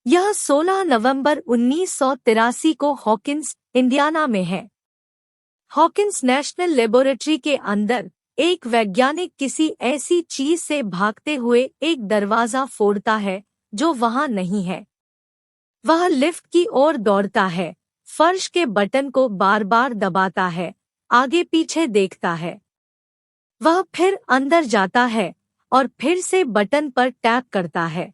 यह 16 नवंबर 1983 को Hawkins, Indiana में है। हॉकिंस नेशनल लेबोरेटरी के अंदर एक वैज्ञानिक किसी ऐसी चीज से भागते हुए एक दरवाजा फोड़ता है जो वहां नहीं है। वह लिफ्ट की ओर दौड़ता है, फर्श के बटन को बार बार दबाता है, आगे पीछे देखता है। वह फिर अंदर जाता है और फिर से बटन पर टैप करता है।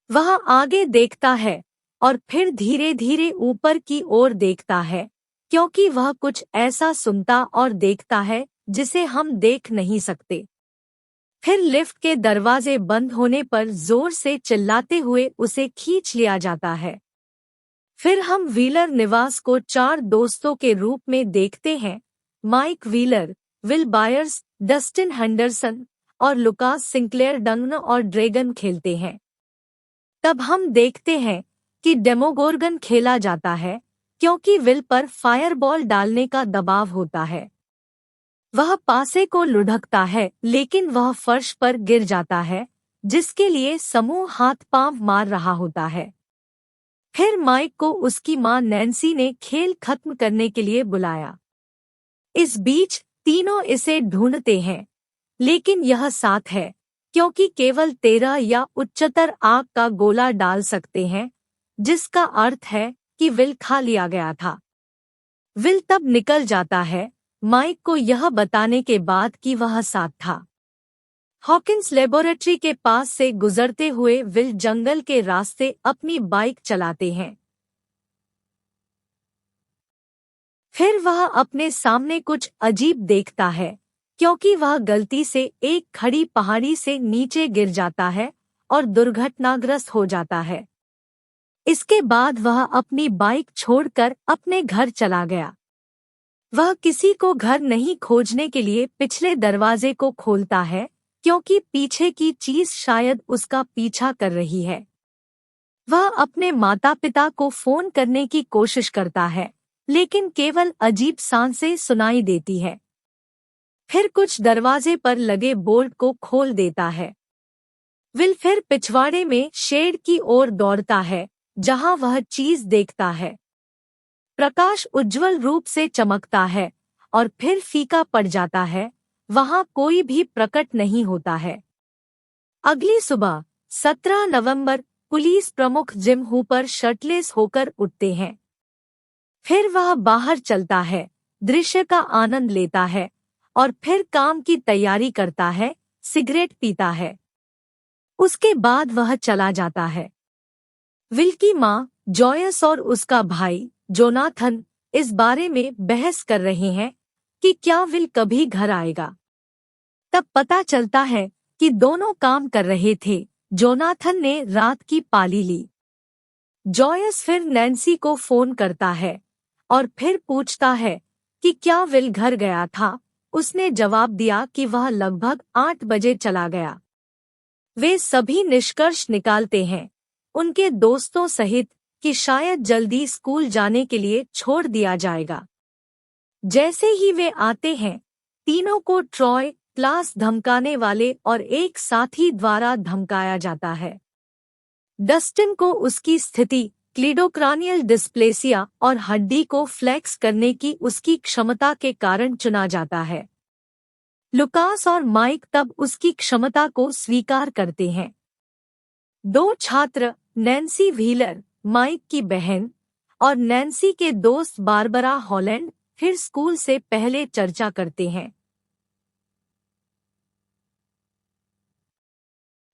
वह आगे देखता है और फिर धीरे धीरे ऊपर की ओर देखता है, क्योंकि वह कुछ ऐसा सुनता और देखता है जिसे हम देख नहीं सकते। फिर लिफ्ट के दरवाजे बंद होने पर जोर से चिल्लाते हुए उसे खींच लिया जाता है। फिर हम व्हीलर निवास को 4 दोस्तों के रूप में देखते हैं, Mike Wheeler, Will Byers, Dustin Henderson और लुकास सिंक्लेयर डंगन और ड्रैगन खेलते हैं। तब हम देखते हैं कि डेमोगोर्गन खेला जाता है, क्योंकि विल पर फायरबॉल डालने का दबाव होता है। वह पासे को लुढ़कता है, लेकिन वह फर्श पर गिर जाता है, जिसके लिए समूह हाथ पांव मार रहा होता है। फिर माइक को उसकी मां नैन्सी ने खेल खत्म करने के लिए बुलाया। इस बीच तीनों इसे ढूंढते हैं, लेकिन यह साथ है, क्योंकि केवल 13 या उच्चतर आग का गोला डाल सकते हैं, जिसका अर्थ है कि विल खा लिया गया था। विल तब निकल जाता है, माइक को यह बताने के बाद कि वह साथ था। हॉकिंस लेबोरेटरी के पास से गुजरते हुए विल जंगल के रास्ते अपनी बाइक चलाते हैं। फिर वह अपने सामने कुछ अजीब देखता है, क्योंकि वह गलती से एक खड़ी पहाड़ी से नीचे गिर जाता है और दुर्घटनाग्रस्त हो जाता है। इसके बाद वह अपनी बाइक छोड़कर अपने घर चला गया। वह किसी को घर नहीं खोजने के लिए पिछले दरवाजे को खोलता है, क्योंकि पीछे की चीज शायद उसका पीछा कर रही है। वह अपने माता पिता को फोन करने की कोशिश करता है, लेकिन केवल अजीब सांसें सुनाई देती है। फिर कुछ दरवाजे पर लगे बोल्ट को खोल देता है। विल फिर पिछवाड़े में शेड की ओर दौड़ता है, जहां वह चीज देखता है। प्रकाश उज्ज्वल रूप से चमकता है और फिर फीका पड़ जाता है, वहां कोई भी प्रकट नहीं होता है। अगली सुबह 17 नवंबर पुलिस प्रमुख जिम हूपर शर्टलेस होकर उठते हैं। फिर वह बाहर चलता है, दृश्य का आनंद लेता है और फिर काम की तैयारी करता है, सिगरेट पीता है। उसके बाद वह चला जाता है। विल की मां जॉयस और उसका भाई जोनाथन इस बारे में बहस कर रहे हैं कि क्या विल कभी घर आएगा। तब पता चलता है कि दोनों काम कर रहे थे। जोनाथन ने रात की पाली ली। जॉयस फिर नैन्सी को फोन करता है और फिर पूछता है कि क्या विल घर गया था। उसने जवाब दिया कि वह लगभग 8 बजे चला गया। वे सभी निष्कर्ष निकालते हैं, उनके दोस्तों सहित, कि शायद जल्दी स्कूल जाने के लिए छोड़ दिया जाएगा। जैसे ही वे आते हैं, तीनों को ट्रॉय क्लास धमकाने वाले और एक साथी द्वारा धमकाया जाता है। डस्टिन को उसकी स्थिति, क्लीडोक्रानियल डिस्प्लेसिया और हड्डी को फ्लेक्स करने की उसकी क्षमता के कारण चुना जाता है। लुकास और माइक तब उसकी क्षमता को स्वीकार करते हैं। 2 छात्र, नैन्सी व्हीलर, माइक की बहन, और नैन्सी के दोस्त बारबरा हॉलैंड, फिर स्कूल से पहले चर्चा करते हैं।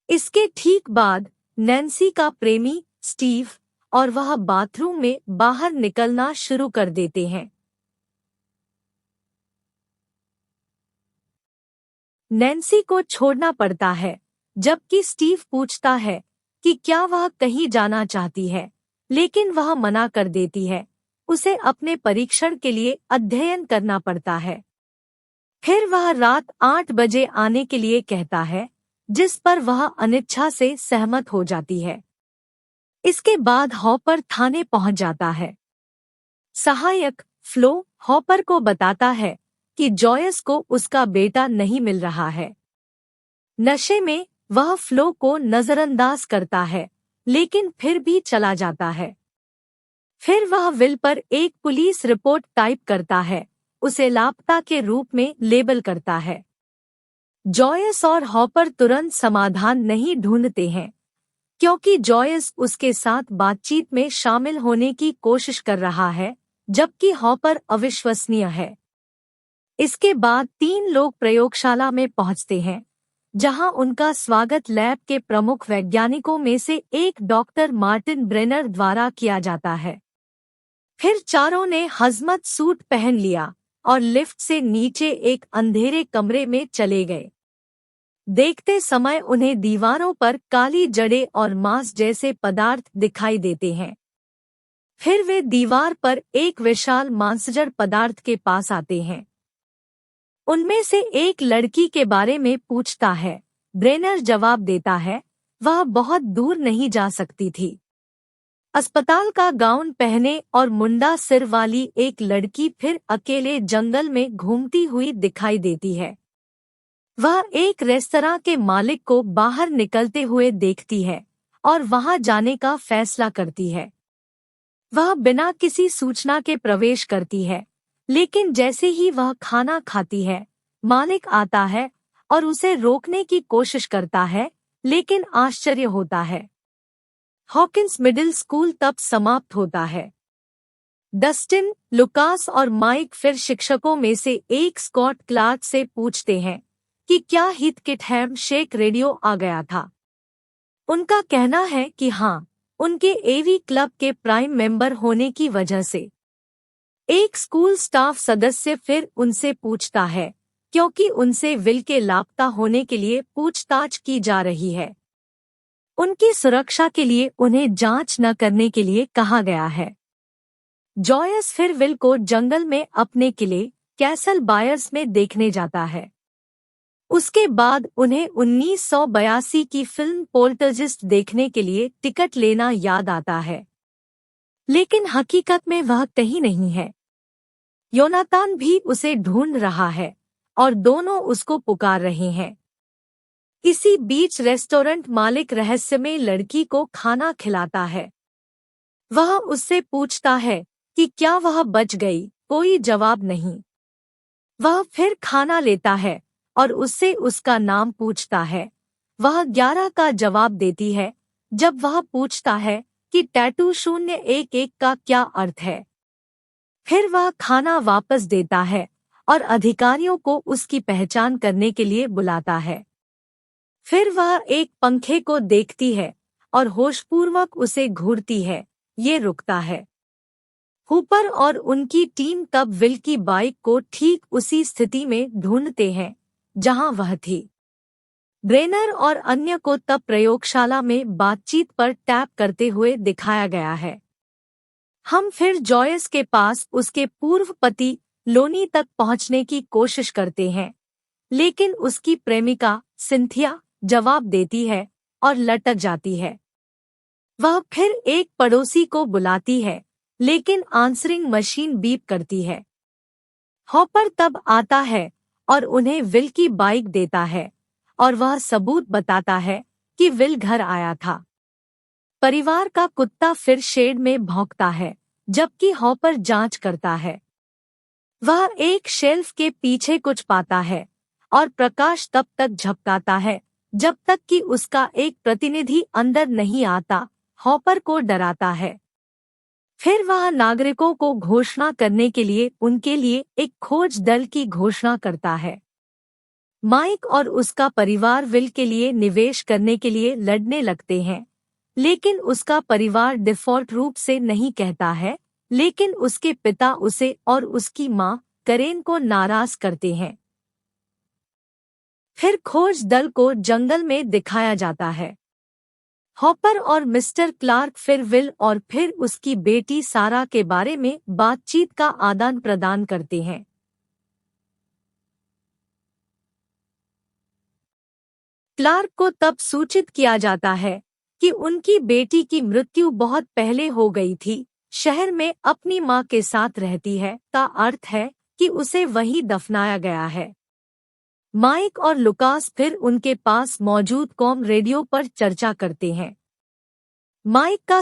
इसके ठीक बाद नैन्सी का प्रेमी स्टीव और वह बाथरूम में बाहर निकलना शुरू कर देते हैं। नैन्सी को छोड़ना पड़ता है, जबकि स्टीव पूछता है कि क्या वह कहीं जाना चाहती है, लेकिन वह मना कर देती है। उसे अपने परीक्षण के लिए अध्ययन करना पड़ता है। फिर वह रात 8 बजे आने के लिए कहता है, जिस पर वह अनिच्छा से सहमत हो जाती है। इसके बाद हॉपर थाने पहुंच जाता है। सहायक फ्लो हॉपर को बताता है कि जॉयस को उसका बेटा नहीं मिल रहा है। नशे में वह फ्लो को नजरअंदाज करता है लेकिन फिर भी चला जाता है। फिर वह विल पर एक पुलिस रिपोर्ट टाइप करता है, उसे लापता के रूप में लेबल करता है। जॉयस और हॉपर तुरंत समाधान नहीं ढूंढते हैं, क्योंकि जॉयस उसके साथ बातचीत में शामिल होने की कोशिश कर रहा है, जबकि हॉपर अविश्वसनीय है। इसके बाद 3 लोग प्रयोगशाला में पहुंचते हैं, जहां उनका स्वागत लैब के प्रमुख वैज्ञानिकों में से एक डॉक्टर मार्टिन ब्रेनर द्वारा किया जाता है। फिर चारों ने हज़मत सूट पहन लिया और लिफ्ट से नीचे एक अंधेरे कमरे में चले गए। देखते समय उन्हें दीवारों पर काली जड़ें और मांस जैसे पदार्थ दिखाई देते हैं। फिर वे दीवार पर एक विशाल मांसजड़ पदार्थ के पास आते हैं। उनमें से एक लड़की के बारे में पूछता है। ब्रेनर जवाब देता है, वह बहुत दूर नहीं जा सकती थी। अस्पताल का गाउन पहने और मुंडा सिर वाली एक लड़की फिर अकेले जंगल में घूमती हुई दिखाई देती है। वह एक रेस्तरां के मालिक को बाहर निकलते हुए देखती है और वहां जाने का फैसला करती है। वह बिना किसी सूचना के प्रवेश करती है, लेकिन जैसे ही वह खाना खाती है, मालिक आता है और उसे रोकने की कोशिश करता है, लेकिन आश्चर्य होता है। हॉकिंस मिडिल स्कूल तब समाप्त होता है। डस्टिन, लुकास और माइक फिर शिक्षकों में से एक स्कॉट क्लार्क से पूछते हैं कि क्या हीथकिटहैम शेक रेडियो आ गया था। उनका कहना है कि हाँ, उनके एवी क्लब के प्राइम मेंबर होने की वजह से। एक स्कूल स्टाफ सदस्य फिर उनसे पूछता है, क्योंकि उनसे विल के लापता होने के लिए पूछताछ की जा रही है। उनकी सुरक्षा के लिए उन्हें जांच न करने के लिए कहा गया है। जॉयस फिर विल को जंगल में अपने किले कैसल बायर्स में देखने जाता है। उसके बाद उन्हें 1982 की फिल्म पोल्टरजिस्ट देखने के लिए टिकट लेना याद आता है, लेकिन हकीकत में वह कहीं नहीं है। योनातान भी उसे ढूंढ रहा है और दोनों उसको पुकार रहे हैं। इसी बीच रेस्टोरेंट मालिक रहस्यमय लड़की को खाना खिलाता है। वह उससे पूछता है कि क्या वह बच गई। कोई जवाब नहीं। वह फिर खाना लेता है और उससे उसका नाम पूछता है। वह 11 का जवाब देती है। जब वह पूछता है कि टैटू 011 का क्या अर्थ है, फिर वह खाना वापस देता है और अधिकारियों को उसकी पहचान करने के लिए बुलाता है। फिर वह एक पंखे को देखती है और होशपूर्वक उसे घूरती है। ये रुकता है। हूपर और उनकी टीम तब विल की बाइक को ठीक उसी स्थिति में ढूंढते हैं जहां वह थी। ब्रेनर और अन्य को तब प्रयोगशाला में बातचीत पर टैप करते हुए दिखाया गया है। हम फिर जॉयस के पास उसके पूर्व पति लोनी तक पहुंचने की कोशिश करते हैं, लेकिन उसकी प्रेमिका सिंथिया जवाब देती है और लटक जाती है। वह फिर एक पड़ोसी को बुलाती है, लेकिन आंसरिंग मशीन बीप करती है। हॉपर तब आता है और उन्हें विल की बाइक देता है और वह सबूत बताता है कि विल घर आया था। परिवार का कुत्ता फिर शेड में भौंकता है, जबकि हॉपर जांच करता है। वह एक शेल्फ के पीछे कुछ पाता है और प्रकाश तब तक झपकाता है जब तक कि उसका एक प्रतिनिधि अंदर नहीं आता। हॉपर को डराता है। फिर वह नागरिकों को घोषणा करने के लिए उनके लिए एक खोज दल की घोषणा करता है। माइक और उसका परिवार विल के लिए निवेश करने के लिए लड़ने लगते हैं, लेकिन उसका परिवार डिफ़ॉल्ट रूप से नहीं कहता है, लेकिन उसके पिता उसे और उसकी मां करेन को नाराज करते हैं। फिर खोज दल को जंगल में दिखाया जाता है। हॉपर और मिस्टर क्लार्क फिर विल और फिर उसकी बेटी सारा के बारे में बातचीत का आदान प्रदान करते हैं। क्लार्क को तब सूचित किया जाता है कि उनकी बेटी की मृत्यु बहुत पहले हो गई थी, शहर में अपनी मां के साथ रहती है, का अर्थ है कि उसे वहीं दफनाया गया है। माइक और लुकास फिर उनके पास मौजूद कॉम रेडियो पर चर्चा करते हैं। माइक का